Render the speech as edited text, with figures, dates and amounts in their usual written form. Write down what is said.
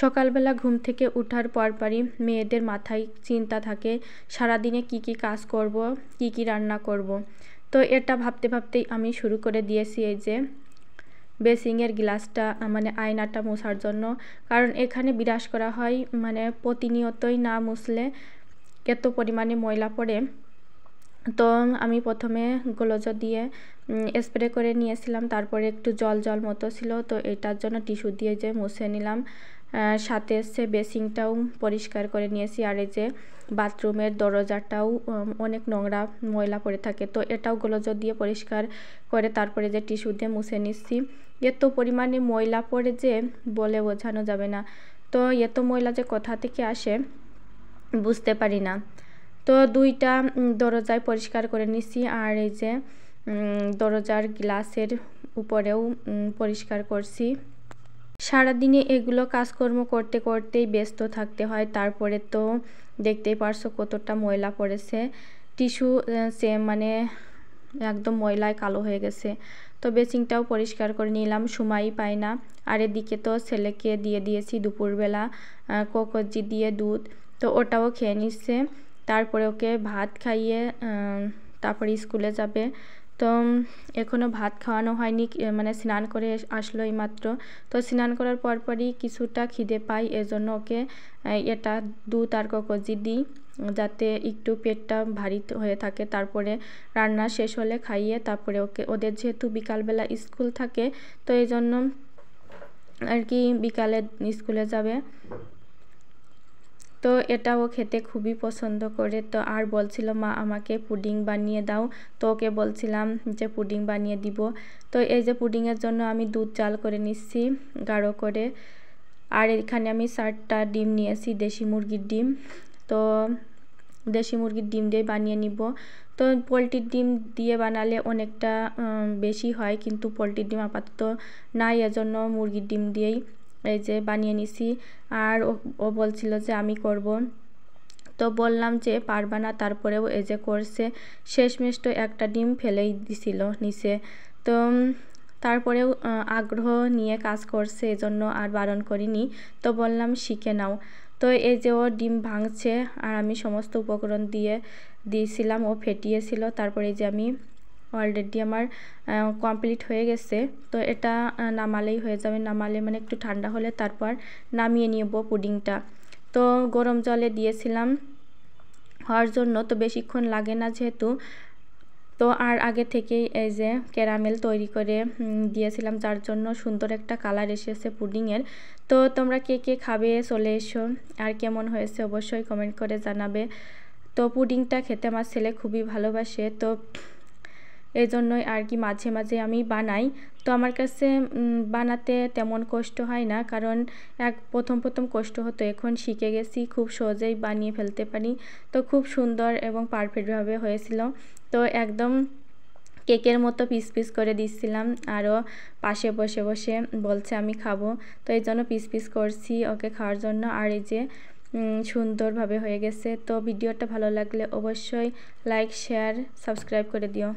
সকালবেলা ঘুম থেকে ওঠার পরপরই মেয়েদের মাথায় চিন্তা থাকে সারাদিনে কি কি কাজ করব, কি কি রান্না করব। তো এটা ভাবতে ভাবতেই আমি শুরু করে দিয়েছি এই যে বেসিংয়ের গ্লাসটা মানে আয়নাটা মোছার জন্য। কারণ এখানে বিরাজ করা হয় মানে প্রতিনিয়তই না মুছলে এত পরিমাণে ময়লা পড়ে। তো আমি প্রথমে গোলজ দিয়ে স্প্রে করে নিয়েছিলাম, তারপরে একটু জল জল মতো ছিল, তো এটার জন্য টিস্যু দিয়ে যে মুছে নিলাম। সাথে এসে বেসিংটাও পরিষ্কার করে নিয়েছি, আর এই যে বাথরুমের দরজাটাও অনেক নোংরা ময়লা পড়ে থাকে, তো এটাও গোলজ দিয়ে পরিষ্কার করে তারপরে যে টিস্যু দিয়ে মুছে নিচ্ছি। এত পরিমাণে ময়লা পড়ে যে বলে বোঝানো যাবে না। তো এত ময়লা যে কোথা থেকে আসে বুঝতে পারি না। তো দুইটা দরজায় পরিষ্কার করে নিছি, আর এই যে দরজার গ্লাসের উপরেও পরিষ্কার করছি। সারাদিনে এগুলো কাজকর্ম করতে করতেই ব্যস্ত থাকতে হয়, তারপরে তো দেখতেই পারছো কতটা ময়লা পড়েছে। টিস্যু মানে একদম ময়লায় কালো হয়ে গেছে। তো বেসিংটাও পরিষ্কার করে নিলাম, সময়ই পাই না। আর এদিকে তো ছেলেকে দিয়ে দিয়েছি দুপুরবেলা কোকোজি দিয়ে দুধ, তো ওটাও খেয়ে নিচ্ছে। তারপরে ওকে ভাত খাইয়ে তারপরে স্কুলে যাবে। তো এখনও ভাত খাওয়ানো হয়নি, মানে স্নান করে আসলো এই মাত্র। তো স্নান করার পরপরই কিছুটা খিদে পাই, এজন্য ওকে এটা দুধ আর কোকোজি দিই যাতে একটু পেটটা ভারী হয়ে থাকে। তারপরে রান্না শেষ হলে খাইয়ে তারপরে ওদের যেহেতু বিকালবেলা স্কুল থাকে, তো এই জন্য আর কি বিকালে স্কুলে যাবে। তো এটাও খেতে খুবই পছন্দ করে। তো আর বলছিল মা আমাকে পুডিং বানিয়ে দাও, তো ওকে বলছিলাম যে পুডিং বানিয়ে দিব। তো এই যে পুডিংয়ের জন্য আমি দুধ জাল করে নিচ্ছি গাঢ় করে। আর এখানে আমি 4টা ডিম নিয়েছি, দেশি মুরগির ডিম। তো দেশি মুরগির ডিম দিয়ে বানিয়ে নিব। তো পোলট্রির ডিম দিয়ে বানালে অনেকটা বেশি হয়, কিন্তু পোলট্রির ডিম আপাতত নাই, এজন্য মুরগির ডিম দিয়েই এই যে বানিয়ে নিছি। আর ও বলছিল যে আমি করব, তো বললাম যে পারবা না, তারপরেও এই যে করছে। শেষমেশ তো একটা ডিম ফেলেই দিছিল নিচে। তো তারপরেও আগ্রহ নিয়ে কাজ করছে, এজন্য আর বারণ করিনি। তো বললাম শিখে নাও। তো এই যে ও ডিম ভাঙছে আর আমি সমস্ত উপকরণ দিয়েছিলাম, ও ফেটিয়েছিল। তারপরে এই যে আমি অলরেডি আমার কমপ্লিট হয়ে গেছে। তো এটা নামালেই হয়ে যাবে, নামালে মানে একটু ঠান্ডা হলে তারপর নামিয়ে নিব পুডিংটা। তো গরম জলে দিয়েছিলাম হওয়ার জন্য, তো বেশিক্ষণ লাগে না যেহেতু। তো আর আগে থেকেই এই যে ক্যারামেল তৈরি করে দিয়েছিলাম, যার জন্য সুন্দর একটা কালার এসেছে পুডিংয়ের। তো তোমরা কে কে খাবে চলে এসো, আর কেমন হয়েছে অবশ্যই কমেন্ট করে জানাবে। তো পুডিংটা খেতে আমার ছেলে খুবই ভালোবাসে, তো এই জন্যই আর কি মাঝে মাঝে আমি বানাই। তো আমার কাছে বানাতে তেমন কষ্ট হয় না, কারণ প্রথম কষ্ট হতো, এখন শিখে গেছি, খুব সহজেই বানিয়ে ফেলতে পারি। তো খুব সুন্দর এবং পারফেক্টভাবে হয়েছিল। তো একদম কেকের মতো পিস পিস করে দিচ্ছিলাম, আরও পাশে বসে বসে বলছে আমি খাবো। তো এই জন্য পিস পিস করছি ওকে খাওয়ার জন্য। আর এই যে সুন্দরভাবে হয়ে গেছে। তো ভিডিওটা ভালো লাগলে অবশ্যই লাইক, শেয়ার, সাবস্ক্রাইব করে দিও।